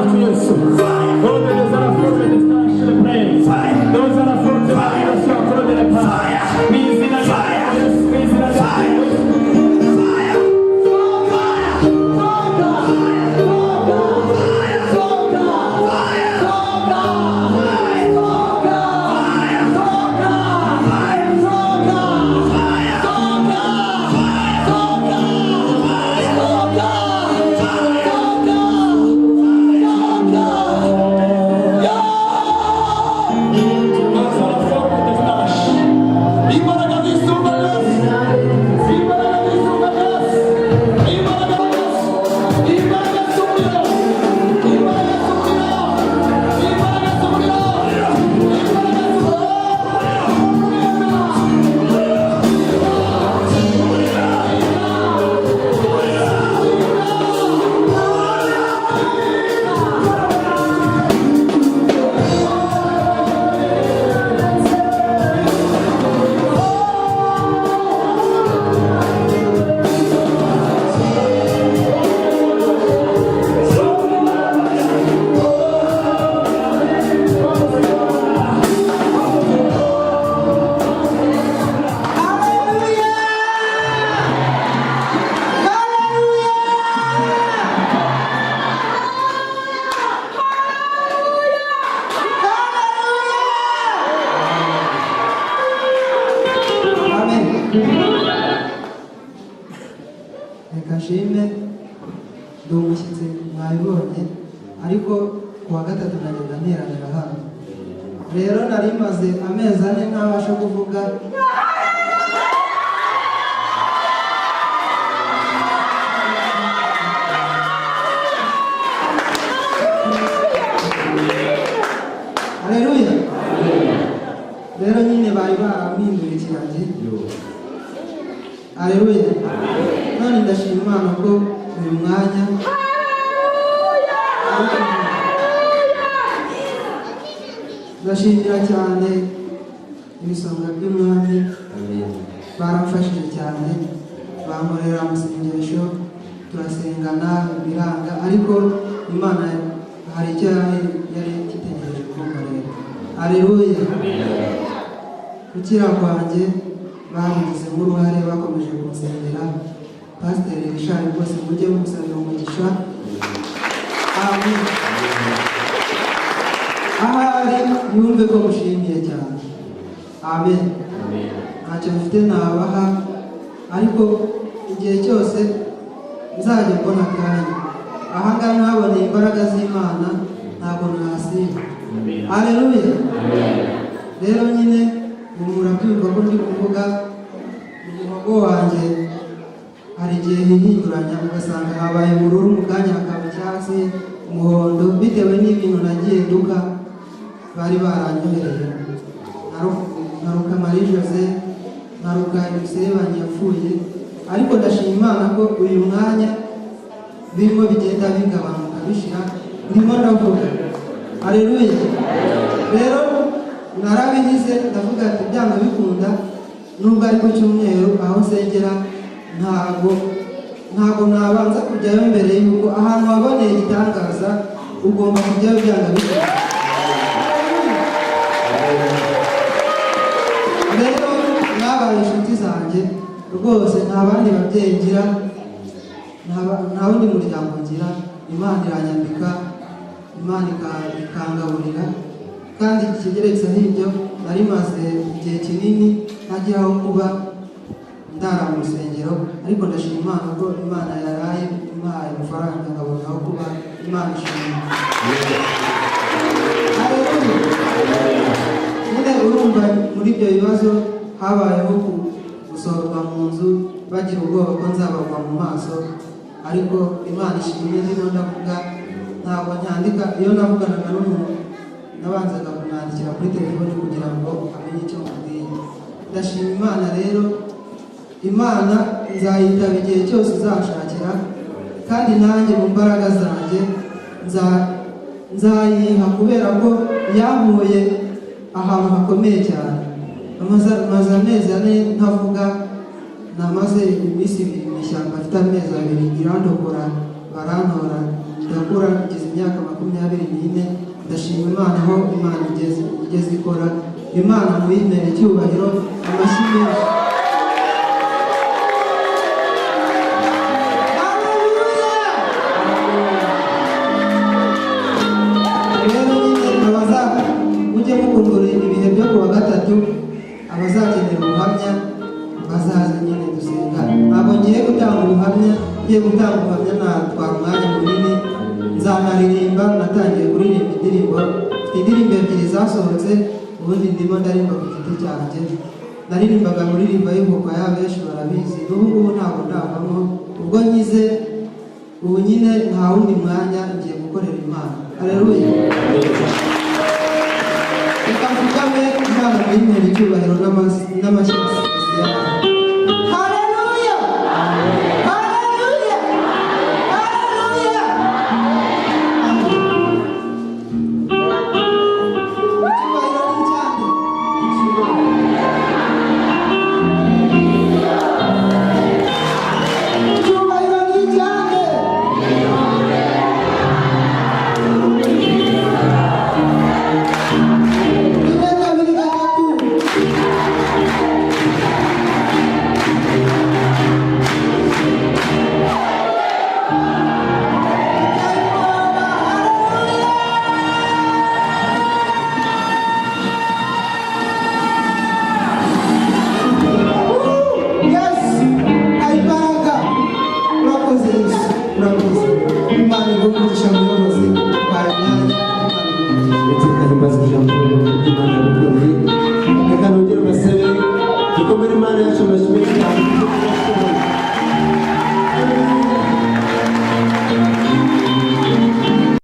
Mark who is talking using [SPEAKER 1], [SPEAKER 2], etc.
[SPEAKER 1] Kristo Yesu. Onde sarà forte di nascere premi. Dove sarà forte la rivelazione delle parole. Misi la Yesu, misi la Yesu.
[SPEAKER 2] Shime ndi umushyitsi mwabibonye ariko kuwa gatatu nagenda nteranira hano rero nari maze amezi ane ntabasha kuvuga Haleluya. Rero nyine bari barampinduye cyane. Haleluya. None ndashima Imana ko uyu mwanya ndashimira cyane ibisonga by'umwami baramfashije cyane bankorera amasengesho turasengana biranga ariko Imana hari icyo yari igitegereje kunkorera. Haleluya. Gukira kwanjye babigizemo uruhare bakomeje kunsengera. Pasiteri Richard rwose mujye mumusabira umugisha. Amen. Ahari yumve ko mushimiye cyane. Amen. Ntacyo mfite nabaha ariko igihe cyose nzajya mbona akanya. Ahangaha naboneye imbaraga z'Imana ntabwo nahasiba. Haleluya. Rero nyine murabyumva ko ndi kuvuga umuhogo wanjye hari igihe hihinduranya ugasanga habaye ubururu mu kanya hakaba icyatsi umuhondo bitewe n'ibintu nagiye nduka bari baranyohereye naruka Marie Jose naruka Ibisebanya yapfuye ariko ndashima Imana ko uyu mwanya birimo bigenda bigabanuka bishira ndimo ndavuga. Haleluya. Rero narabigize ndavuga ati byanga bikunda nubwo ari ku cyumweru aho nsengera ntago nabanza kujyayo mbere yuko ahantu waboneye igitangaza ugomba kujyayo byanga bikunda. Rero nabaye inshuti zanjye rwose nta bandi babyeyi ngira nta wundi muryango ngira. Imana iranyambika Imana ikangaburira kandi ikigeretse n'ibyo nari maze igihe kinini ntagira aho kuba ndara mu rusengero ariko ndashima Imana ko Imana yaraye impaye amafaranga nkabona aho kuba. Imana ishimwe. Nyine urumva muri ibyo bibazo habayeho gusohorwa mu nzu bagira ubwoba ko nzabagwa mu maso ariko Imana ishimwe ndimo ndavuga ntabwo nyandika iyo navuganaga n'umuntu nabanzaga kumwandikira kuri telefone kugira ngo amenye icyo mubwiye. Ndashima Imana rero Imana nzayitaba igihe cyose izashakira kandi nanjye mu mbaraga zanjye nzayiha kubera ko yankuye ahantu hakomeye cyane. Maze amezi ane ntavuga namaze iminsi ibiri mu ishyamba afite amezi abiri irandokora barantora ndakura kugeza imyaka 24. Ndashima Imana aho Imana igeze ikora. Imana muyimere icyubahiro, amashyi menshi. Mujye mukungura ibihe byo kuwa gatatu, abazakenera ubuhamya bazaze nyine dusenga. Ntabwo ngiye gutanga ubuhamya, ngiye gutanga ubuhamya natwara umwanya munini. Nzanaririmba, natangiye kuririmba indirimbo, mfite indirimbo 2 zasohotse, ubundi ndimo ndarimba ku giti cyanjye. Naririmbaga muririmba y'ubuko ya benshi barabizi, n'ubu ngubu ntabwo ndavamo. Ubwo nyize ubu nyine nta wundi mwanya ngiye gukorera Imana. Haleluya. Tukavugame Imana muyimere icyubahiro n'amashyi. Haleluya. Haleluya. Haleluya. Icyubahiro ni cyanjye. Icyubahiro ni cyanjye.
[SPEAKER 3] Imana yacu amashyi menshi cyane.